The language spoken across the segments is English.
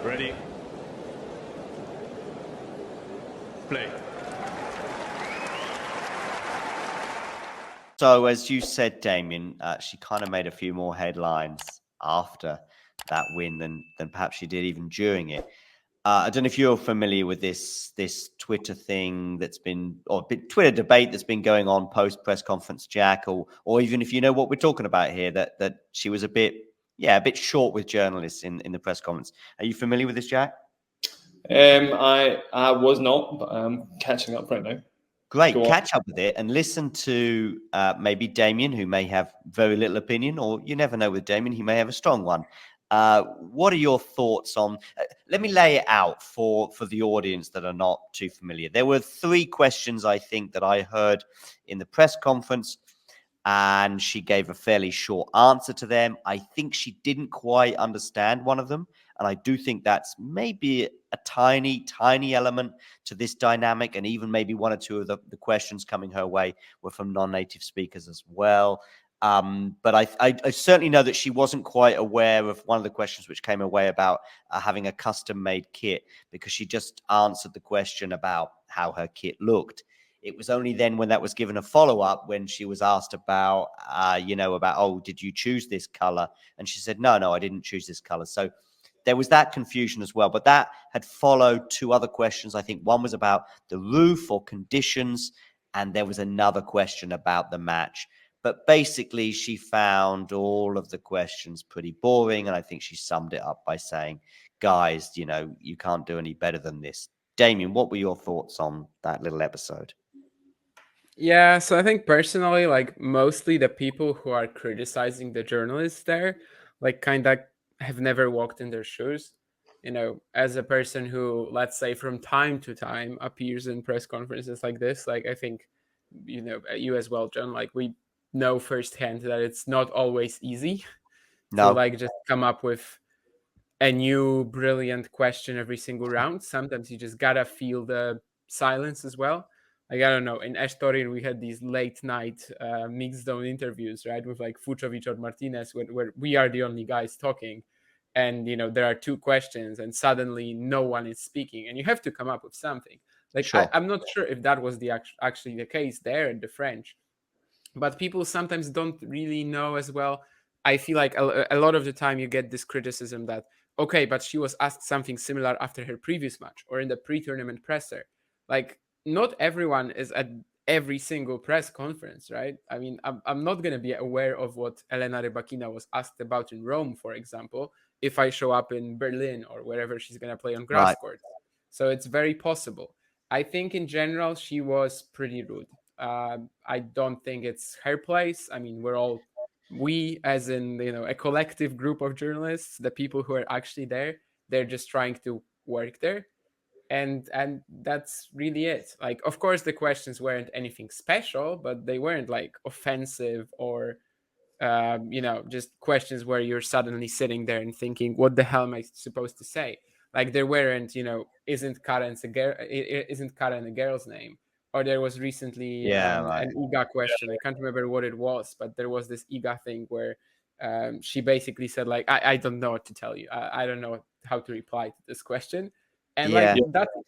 Ready. Play. So, as you said, Damien, she kind of made a few more headlines after that win than perhaps she did even during it. I don't know if you're familiar with this Twitter thing that's been, or Twitter debate that's been going on post press conference, Jack, or even if you know what we're talking about here, that she was a bit short with journalists in the press conference. Are you familiar with this, Jack? I was not, but I'm catching up right now. Great, catch up with it and listen to maybe Damien, who may have very little opinion, or you never know with Damien, he may have a strong one. What are your thoughts on? Let me lay it out for the audience that are not too familiar. There were 3 questions I think that I heard in the press conference, and she gave a fairly short answer to them. I think she didn't quite understand one of them, and I do think that's maybe a tiny element to this dynamic, and even maybe 1 or 2 of the questions coming her way were from non-native speakers as well. But I certainly know that she wasn't quite aware of one of the questions which came her way about having a custom-made kit, because she just answered the question about how her kit looked. It was only then when that was given a follow-up, when she was asked about, oh, did you choose this color? And she said, no, I didn't choose this color. So there was that confusion as well. But that had followed 2 other questions. I think one was about the roof or conditions, and there was another question about the match. But basically, she found all of the questions pretty boring, and I think she summed it up by saying, guys, you can't do any better than this. Damien, what were your thoughts on that little episode? Yeah, so I think personally, like, mostly the people who are criticizing the journalists there, like, kind of have never walked in their shoes. As a person who, let's say, from time to time appears in press conferences like this, like, I think, you as well, John, like, we know firsthand that it's not always easy to, like, just come up with a new brilliant question every single round. Sometimes you just gotta feel the silence as well. Like, I don't know, in Estorin, we had these late night mixed zone interviews, right? With like Fucovic or Martinez, where we are the only guys talking. And, there are 2 questions and suddenly no one is speaking and you have to come up with something. Like, sure. I'm not sure if that was actually the case there in the French, but people sometimes don't really know as well. I feel like a lot of the time you get this criticism that, okay, but she was asked something similar after her previous match or in the pre-tournament presser. Like, not everyone is at every single press conference, right? I mean, I'm not going to be aware of what Elena Rybakina was asked about in Rome, for example, if I show up in Berlin or wherever she's going to play on grass courts. So it's very possible. I think in general, she was pretty rude. I don't think it's her place. I mean, we as in, a collective group of journalists, the people who are actually there, they're just trying to work there. And that's really it. Like, of course, the questions weren't anything special, but they weren't like offensive or, just questions where you're suddenly sitting there and thinking, what the hell am I supposed to say? Like, there weren't, isn't Karen a girl's name? Or there was recently an IGA question. I can't remember what it was, but there was this IGA thing where she basically said, like, I don't know what to tell you. I don't know how to reply to this question. And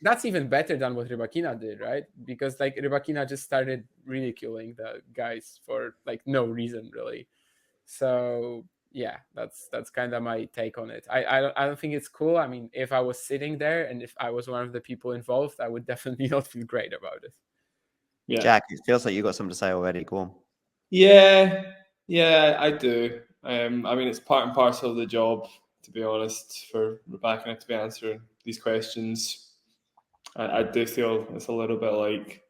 that's even better than what Rybakina did, right? Because like Rybakina just started ridiculing the guys for like no reason really. So yeah, that's kind of my take on it. I don't think it's cool. I mean, if I was sitting there and if I was one of the people involved, I would definitely not feel great about it. Yeah. Jack, it feels like you got something to say already. Go on. Yeah, I do. I mean, it's part and parcel of the job, to be honest, for Rybakina to be answering these questions. I do feel it's a little bit like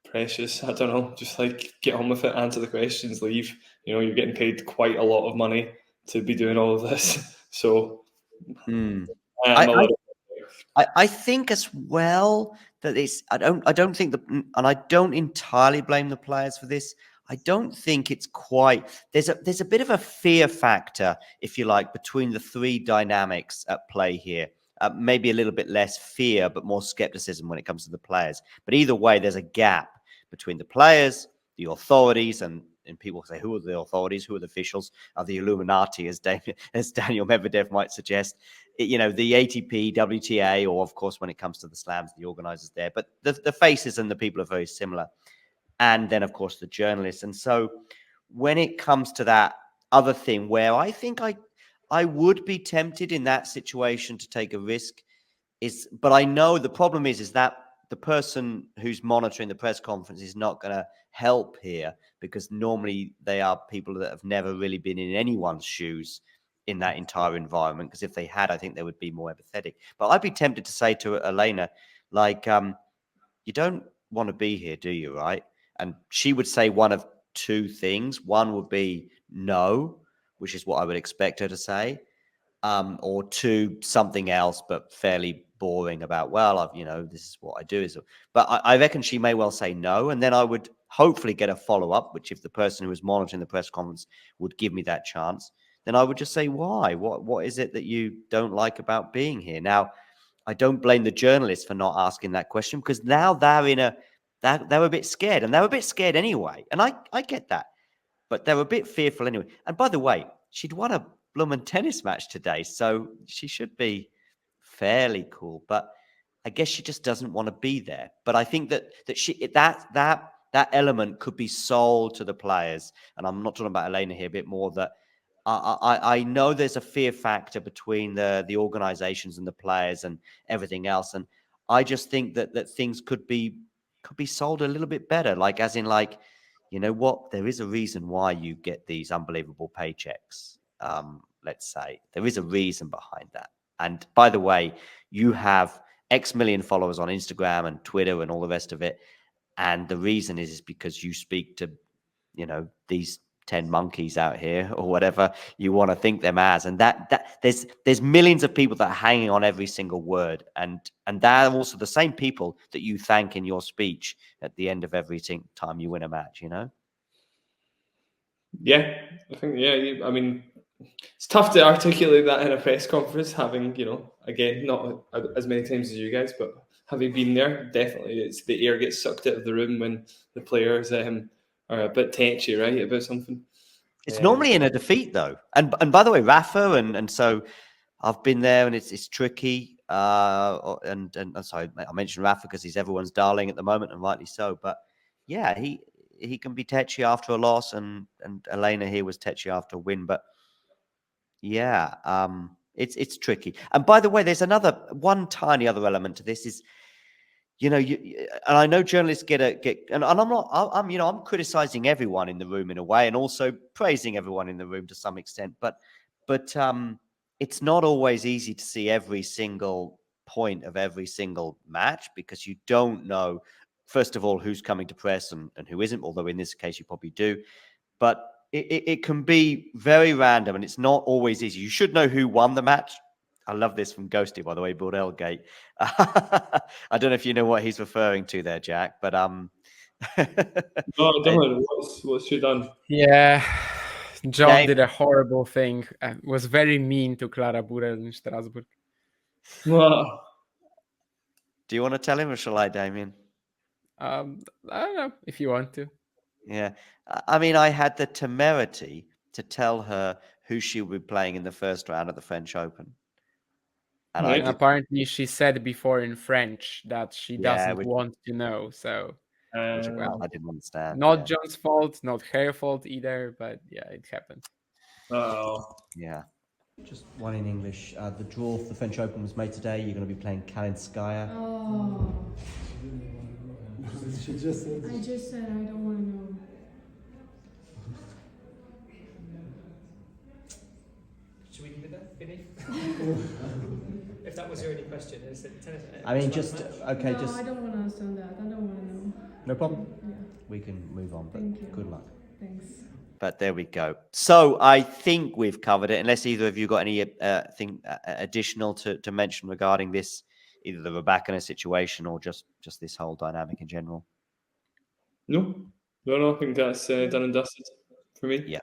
precious. I don't know, just like get on with it, answer the questions, leave. You're getting paid quite a lot of money to be doing all of this. So I think as well that it's I don't think and I don't entirely blame the players for this. I don't think it's quite there's a bit of a fear factor, if you like, between the 3 dynamics at play here. Maybe a little bit less fear, but more skepticism when it comes to the players. But either way, there's a gap between the players, the authorities, and and people say, who are the authorities? Who are the officials? Are the Illuminati, as Daniel Medvedev might suggest? The ATP, WTA, or of course, when it comes to the slams, the organizers there. But the faces and the people are very similar. And then, of course, the journalists. And so when it comes to that other thing where I think I would be tempted in that situation to take a risk but I know the problem is that the person who's monitoring the press conference is not going to help here, because normally they are people that have never really been in anyone's shoes in that entire environment. Because if they had, I think they would be more empathetic. But I'd be tempted to say to Elena, like, you don't want to be here, do you? Right? And she would say one of two things. One would be no, which is what I would expect her to say. Or two, something else, but fairly boring about, well, this is what I do. But I reckon she may well say no. And then I would hopefully get a follow-up, which if the person who was monitoring the press conference would give me that chance, then I would just say, why? What is it that you don't like about being here? Now, I don't blame the journalists for not asking that question, because now they're a bit scared, and they're a bit scared anyway. And I get that. But they're a bit fearful anyway. And by the way, she'd won a blooming tennis match today, so she should be fairly cool. But I guess she just doesn't want to be there. But I think that element could be sold to the players. And I'm not talking about Elena here, a bit more that I know there's a fear factor between the organizations and the players and everything else. And I just think that things could be sold a little bit better. Like, as in, like, you know what? There is a reason why you get these unbelievable paychecks. Let's say there is a reason behind that. And by the way, you have X million followers on Instagram and Twitter and all the rest of it. And the reason is because you speak to, these 10 monkeys out here, or whatever you want to think them as. And that there's millions of people that are hanging on every single word. And they're also the same people that you thank in your speech at the end of every time you win a match, Yeah, I think, I mean, it's tough to articulate that in a press conference, having, again, not as many times as you guys, but having been there, definitely it's the air gets sucked out of the room when the players are a bit tetchy, right, about something. It's normally in a defeat, though. And by the way, Rafa, and so I've been there, and it's tricky. And sorry, I mentioned Rafa because he's everyone's darling at the moment, and rightly so. But yeah, he can be tetchy after a loss, and Elena here was tetchy after a win. But yeah, it's tricky. And by the way, there's one tiny other element to this is, and I know journalists get, and I'm criticizing everyone in the room in a way, and also praising everyone in the room to some extent. But it's not always easy to see every single point of every single match, because you don't know, first of all, who's coming to press and who isn't, although in this case you probably do. But it can be very random, and it's not always easy. You should know who won the match. I love this from Ghosty, by the way, Bordelgate. I don't know if you know what he's referring to there, Jack, but No, I don't know. What's she done? Yeah, John did a horrible thing. Was very mean to Clara Burel in Strasbourg. Wow. Do you want to tell him, or shall I, Damien? I don't know if you want to. Yeah. I mean, I had the temerity to tell her who she would be playing in the first round at the French Open. And apparently she said before in French that she doesn't want to know. So, which, well, I didn't understand. Not John's fault, not her fault either, but yeah, it happened. Oh. Yeah. Just one in English. The draw for the French Open was made today. You're going to be playing Kalinskaya. Oh. I just said I don't want to know. Should we leave it there, Vinny? If that was your only question, is it tennis? I mean, just okay. No, just I don't want to understand that. I don't want to know. No problem. Yeah. We can move on. But Thank you. Good luck. Thanks. But there we go. So I think we've covered it. Unless either of you got any thing additional to mention regarding this, either the Rybakina situation or just this whole dynamic in general. No, I think that's done and dusted for me. Yeah.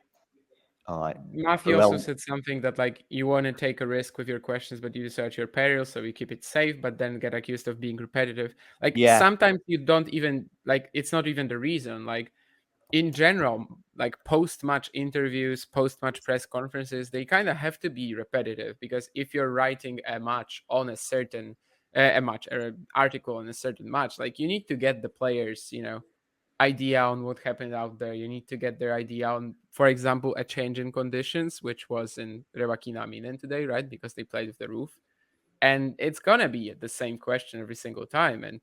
All right. Matthew also said something that, like, you want to take a risk with your questions, but you search your peril, so you keep it safe, but then get accused of being repetitive. Like, sometimes you don't even, like, it's not even the reason. Like, in general, like post-match interviews, post-match press conferences, they kind of have to be repetitive, because if you're writing a match on a certain a match or an article on a certain match, like you need to get the players, idea on what happened out there. You need to get their idea on, for example, a change in conditions, which was in Rybakina Minen today, right? Because they played with the roof, and it's gonna be the same question every single time. And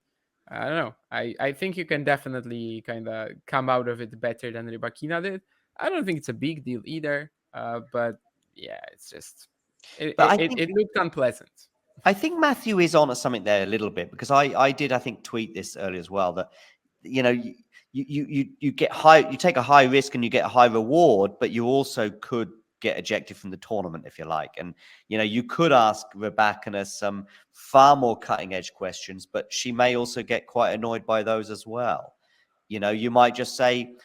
I don't know. I think you can definitely kind of come out of it better than Rybakina did. I don't think it's a big deal either. But yeah, it's just But it looked unpleasant. I think Matthew is on to something there a little bit, because I did, I think, tweet this earlier as well, that you get high, you take a high risk and you get a high reward, but you also could get ejected from the tournament if you like. And you could ask Rybakina some far more cutting edge questions, but she may also get quite annoyed by those as well. You might just say,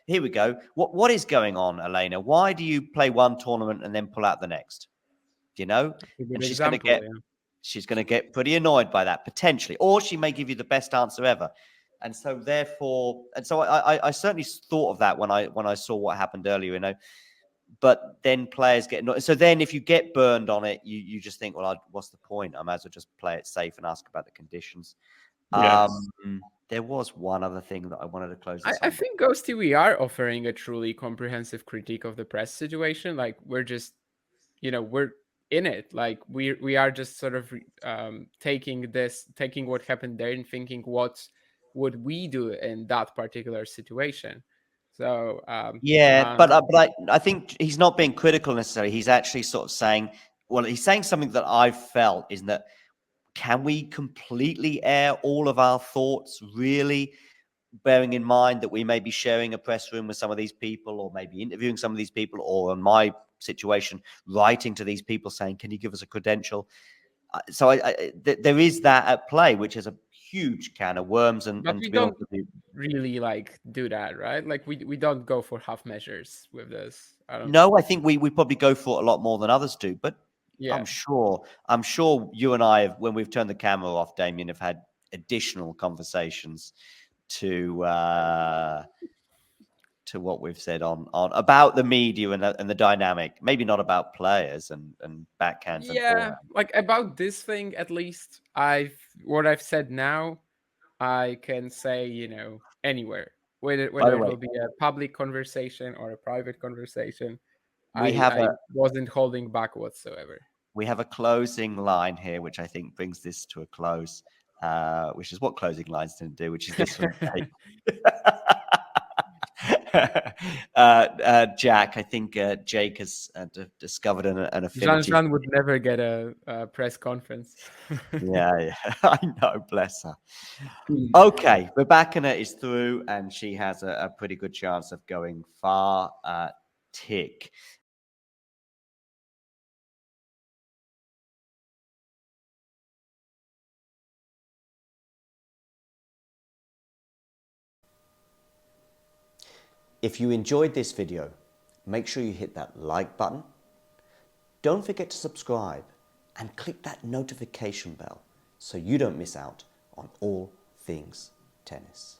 here we go. What is going on, Elena? Why do you play one tournament and then pull out the next? A good And example, yeah. she's going to get pretty annoyed by that potentially, or she may give you the best answer ever. And so therefore, I certainly thought of that when I saw what happened earlier, but then players get annoyed. So then if you get burned on it, you just think, well, what's the point? I might as well just play it safe and ask about the conditions. Yes. There was one other thing that I wanted to close this I on. think Ghosty, we are offering a truly comprehensive critique of the press situation. Like we're just, we're in it. Like we are just sort of taking what happened there and thinking, what would we do in that particular situation? So But I think he's not being critical necessarily. He's actually sort of saying, well, he's saying something that I've felt is that, can we completely air all of our thoughts, really, bearing in mind that we may be sharing a press room with some of these people, or maybe interviewing some of these people, or in my situation, writing to these people saying, can you give us a credential? So there is that at play, which is a huge can of worms. And but to we be honest don't with you, really like do that, right? Like we don't go for half measures with this. no, I think we probably go for it a lot more than others do. But Yeah. I'm sure you and I have, when we've turned the camera off, Damien, have had additional conversations to what we've said on about the media and the dynamic. Maybe not about players and backhands and Yeah, forehands. like about this thing, at least what I've said now, I can say, anywhere, whether By the it way, will be a public conversation or a private conversation. we have I wasn't holding back whatsoever. we have a closing line here, which I think brings this to a close, which is what closing lines tend to do, which is this from Jake. Jack, I think Jake has discovered an affinity. Jean would never get a press conference. Yeah, I know, bless her. Okay, Rybakina is through, and she has a pretty good chance of going far. Tick. If you enjoyed this video, make sure you hit that like button. Don't forget to subscribe and click that notification bell so you don't miss out on all things tennis.